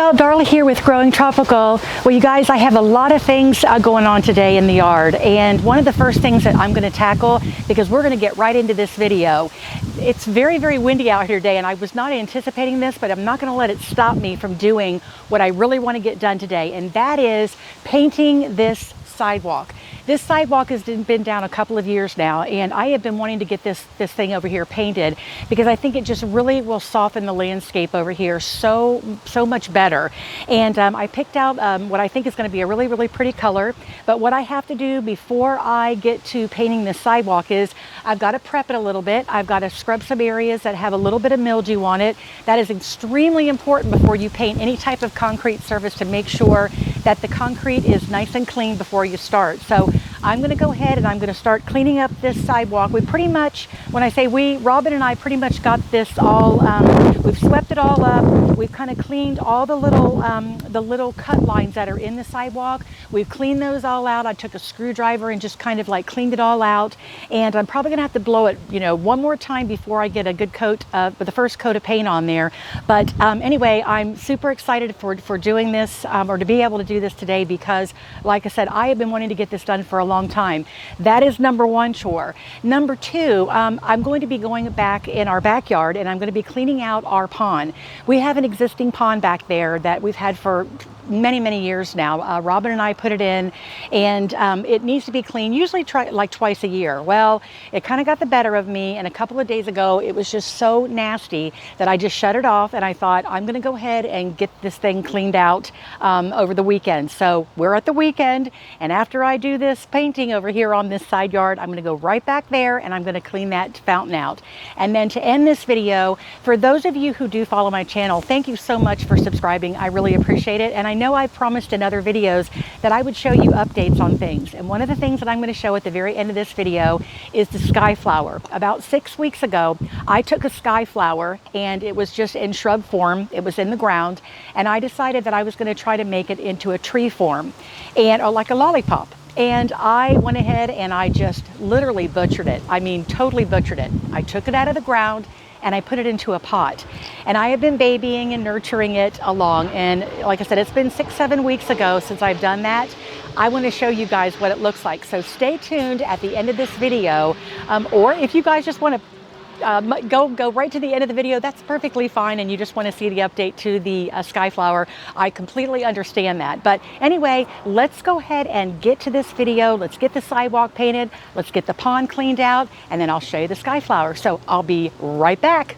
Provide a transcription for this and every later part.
y'all, Darla here with Growing Tropical. Well, you guys, I have a lot of things going on today in the yard, and one of the first things that I'm going to tackle, because we're going to get right into this video. It's very, very windy out here today, and I was not anticipating this, but I'm not going to let it stop me from doing what I really want to get done today, and that is painting this sidewalk. This sidewalk has been down a couple of years now, and I have been wanting to get this thing over here painted because I think it just really will soften the landscape over here so much better. And I picked out what I think is going to be a really, really pretty color. But what I have to do before I get to painting this sidewalk is I've got to prep it a little bit. I've got to scrub some areas that have a little bit of mildew on it. That is extremely important before you paint any type of concrete surface, to make sure that the concrete is nice and clean before you start. So I'm going to go ahead and I'm going to start cleaning up this sidewalk. We pretty much, when I say we, Robin and I pretty much got this all, we've swept it all up. We've kind of cleaned all the little cut lines that are in the sidewalk. We've cleaned those all out. I took a screwdriver and just kind of like cleaned it all out. And I'm probably going to have to blow it, one more time before I get a good coat with the first coat of paint on there. But anyway, I'm super excited for doing this, or to be able to do this today, because like I said, I have been wanting to get this done for a long time. That is number one chore. Number two, I'm going to be going back in our backyard and I'm going to be cleaning out our pond. We have an existing pond back there that we've had for many years now. Robin and I put it in, and it needs to be cleaned, usually like twice a year. Well, it kind of got the better of me, and a couple of days ago it was just so nasty that I just shut it off, and I thought I'm going to go ahead and get this thing cleaned out over the weekend. So we're at the weekend, and after I do this painting over here on this side yard, I'm going to go right back there and I'm going to clean that fountain out. And then to end this video, for those of you who do follow my channel, thank you so much for subscribing. I really appreciate it. And I know I've promised in other videos that I would show you updates on things. And one of the things that I'm going to show at the very end of this video is the Skyflower. About 6 weeks ago, I took a Skyflower, and it was just in shrub form. It was in the ground. And I decided that I was going to try to make it into a tree form, or like a lollipop. And I went ahead and I just literally butchered it. I mean, totally butchered it. I took it out of the ground and I put it into a pot. And I have been babying and nurturing it along. And like I said, it's been 7 weeks ago since I've done that. I want to show you guys what it looks like. So stay tuned at the end of this video. Or if you guys just want to go right to the end of the video, that's perfectly fine, and you just want to see the update to the Skyflower, I completely understand that. But anyway, let's go ahead and get to this video. Let's get the sidewalk painted, let's get the pond cleaned out, and then I'll show you the Skyflower. So I'll be right back.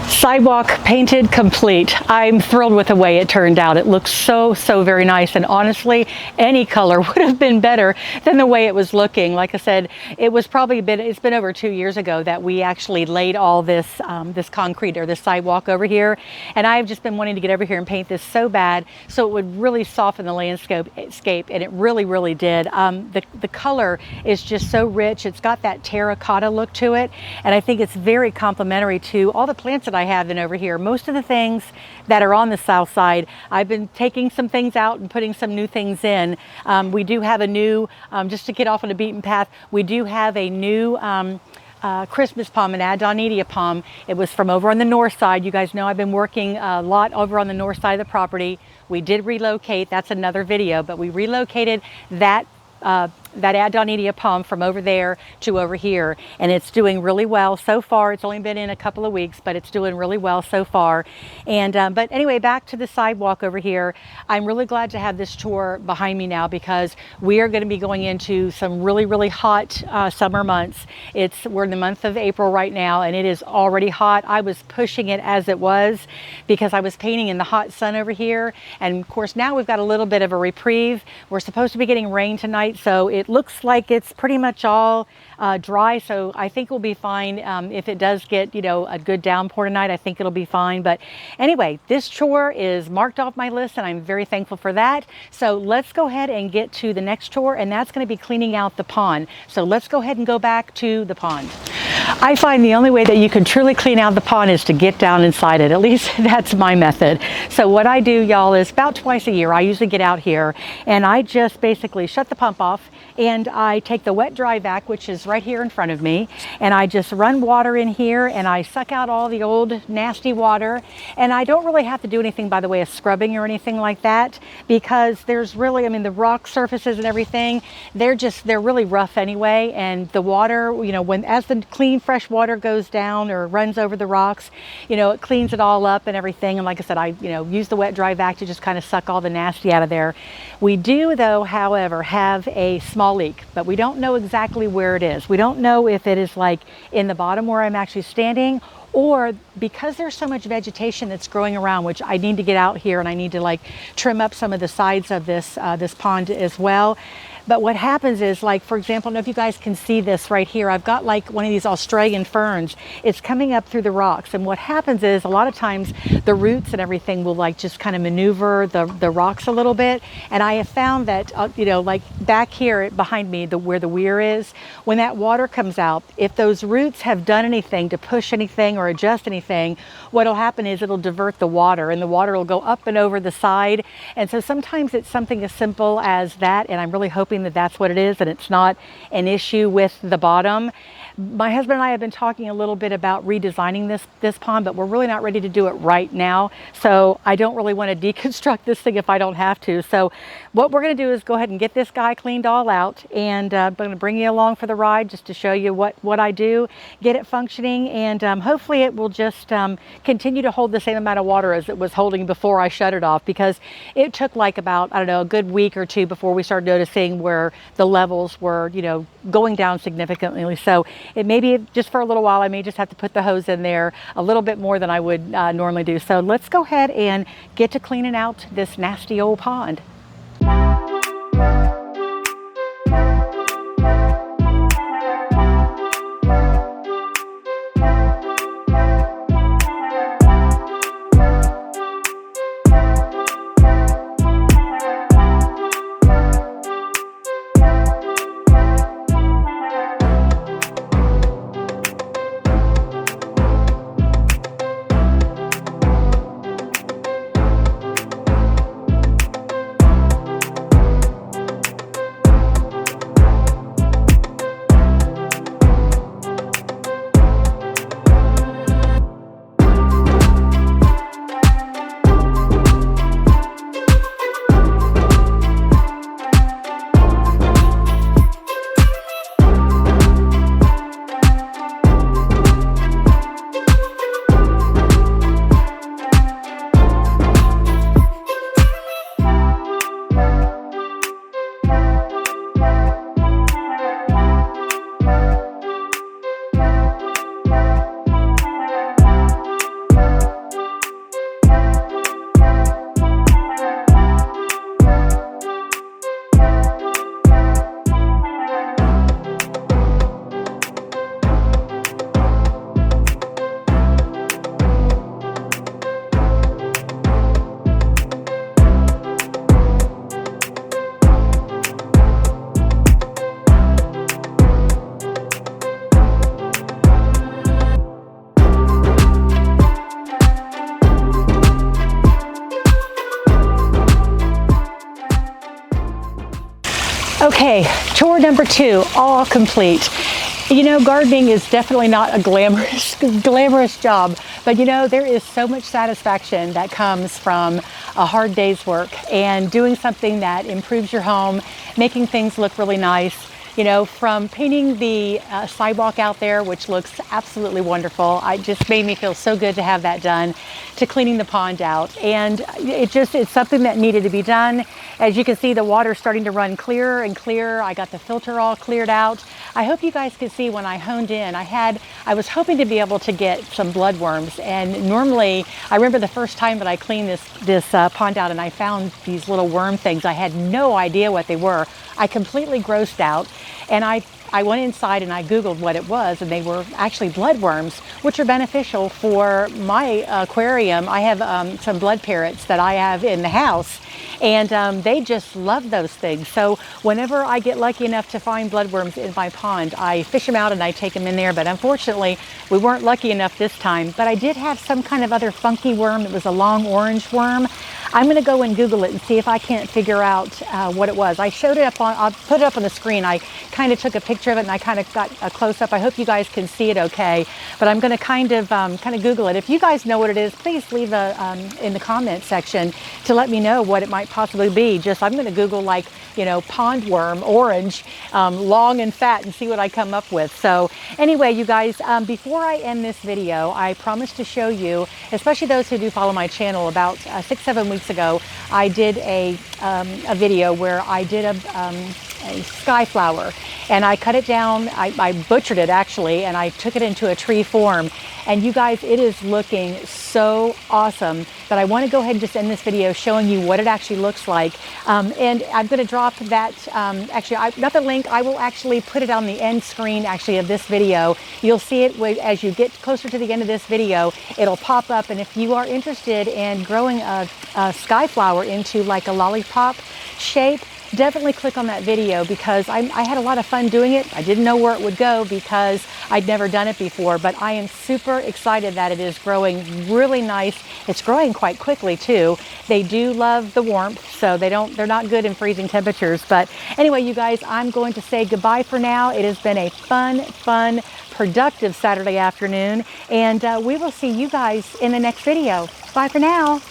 Sidewalk painted complete. I'm thrilled with the way it turned out. It looks so very nice, and honestly, any color would have been better than the way it was looking. Like I said, it's been over 2 years ago that we actually laid all this this concrete, or this sidewalk over here, and I've just been wanting to get over here and paint this so bad so it would really soften the landscape, and it really did. The color is just so rich. It's got that terracotta look to it, and I think it's very complementary to all the plants that I have have than over here. Most of the things that are on the south side, I've been taking some things out and putting some new things in. We do have a new, just to get off on a beaten path, we do have a new Christmas palm, an Adonidia palm. It was from over on the north side. You guys know I've been working a lot over on the north side of the property. We did relocate, that's another video, but we relocated that that Adonidia palm from over there to over here, and it's doing really well so far. It's only been in a couple of weeks, but it's doing really well so far. And but anyway, back to the sidewalk over here. I'm really glad to have this tour behind me now, because we are going to be going into some really hot summer months. We're in the month of April right now, and it is already hot. I was pushing it as it was because I was painting in the hot sun over here, and of course now we've got a little bit of a reprieve. We're supposed to be getting rain tonight, so it looks like it's pretty much all dry, so I think we'll be fine. If it does get, you know, a good downpour tonight, I think it'll be fine. But anyway, this chore is marked off my list, and I'm very thankful for that. So let's go ahead and get to the next chore, and that's going to be cleaning out the pond. So let's go ahead and go back to the pond. I find the only way that you can truly clean out the pond is to get down inside it. At least that's my method. So what I do, y'all, is about twice a year I usually get out here, and I just basically shut the pump off, and I take the wet dry vac, which is right here in front of me, and I just run water in here, and I suck out all the old nasty water. And I don't really have to do anything by the way of scrubbing or anything like that, because there's really, I mean, the rock surfaces and everything, they're really rough anyway. And the water, you know, as the clean fresh water goes down or runs over the rocks, you know, it cleans it all up and everything. And like I said, I, you know, use the wet dry vac to just kind of suck all the nasty out of there. We do though, however, have a small leak, but we don't know exactly where it is. We don't know if it is like in the bottom where I'm actually standing, or because there's so much vegetation that's growing around, which I need to get out here and I need to like trim up some of the sides of this this pond as well. But what happens is, like, for example, I don't know if you guys can see this right here. I've got like one of these Australian ferns. It's coming up through the rocks. And what happens is a lot of times the roots and everything will like just kind of maneuver the rocks a little bit. And I have found that, you know, like back here behind me, where the weir is, when that water comes out, if those roots have done anything to push anything or adjust anything, what'll happen is it'll divert the water, and the water will go up and over the side. And so sometimes it's something as simple as that. And I'm really hoping that that's what it is, and it's not an issue with the bottom. My husband and I have been talking a little bit about redesigning this pond, but we're really not ready to do it right now. So I don't really want to deconstruct this thing if I don't have to. So what we're going to do is go ahead and get this guy cleaned all out, and I'm going to bring you along for the ride just to show you what I do, get it functioning, and hopefully it will just continue to hold the same amount of water as it was holding before I shut it off, because it took like about, I don't know, a good week or two before we started noticing where the levels were, you know, going down significantly. So it may be just for a little while, I may just have to put the hose in there a little bit more than I would normally do. So let's go ahead and get to cleaning out this nasty old pond. Chore number 2, all complete. You know, gardening is definitely not a glamorous job, but you know, there is so much satisfaction that comes from a hard day's work and doing something that improves your home, making things look really nice. You know, from painting the sidewalk out there, which looks absolutely wonderful. It just made me feel so good to have that done, to cleaning the pond out. And it's something that needed to be done. As you can see, the water's starting to run clearer and clearer. I got the filter all cleared out. I hope you guys could see when I honed in, I was hoping to be able to get some bloodworms. And normally, I remember the first time that I cleaned this pond out and I found these little worm things. I had no idea what they were. I completely grossed out, and I went inside and I Googled what it was, and they were actually bloodworms, which are beneficial for my aquarium. I have some blood parrots that I have in the house, and they just love those things. So whenever I get lucky enough to find bloodworms in my pond, I fish them out and I take them in there. But unfortunately, we weren't lucky enough this time. But I did have some kind of other funky worm. It was a long orange worm. I'm going to go and Google it and see if I can't figure out what it was. I showed it up on, I'll put it up on the screen. I kind of took a picture of it and I kind of got a close up. I hope you guys can see it okay, but I'm going to kind of Google it. If you guys know what it is, please leave in the comment section to let me know what it might possibly be. I'm going to Google, like, you know, pond worm, orange, long and fat, and see what I come up with. So anyway, you guys, before I end this video, I promised to show you, especially those who do follow my channel, about 6-7 weeks ago, I did a video where I did a Skyflower, and I cut it down. I butchered it actually, and I took it into a tree form. And you guys, it is looking so awesome that I want to go ahead and just end this video showing you what it actually looks like. And I'm going to drop that, not the link, I will actually put it on the end screen actually of this video. You'll see it as you get closer to the end of this video, it'll pop up. And if you are interested in growing a Skyflower into like a lollipop shape, definitely click on that video, because I had a lot of fun doing it. I didn't know where it would go because I'd never done it before, but I am super excited that it is growing really nice. It's growing quite quickly too. They do love the warmth, so they're not good in freezing temperatures. But anyway, you guys, I'm going to say goodbye for now. It has been a fun, productive Saturday afternoon, and we will see you guys in the next video. Bye for now.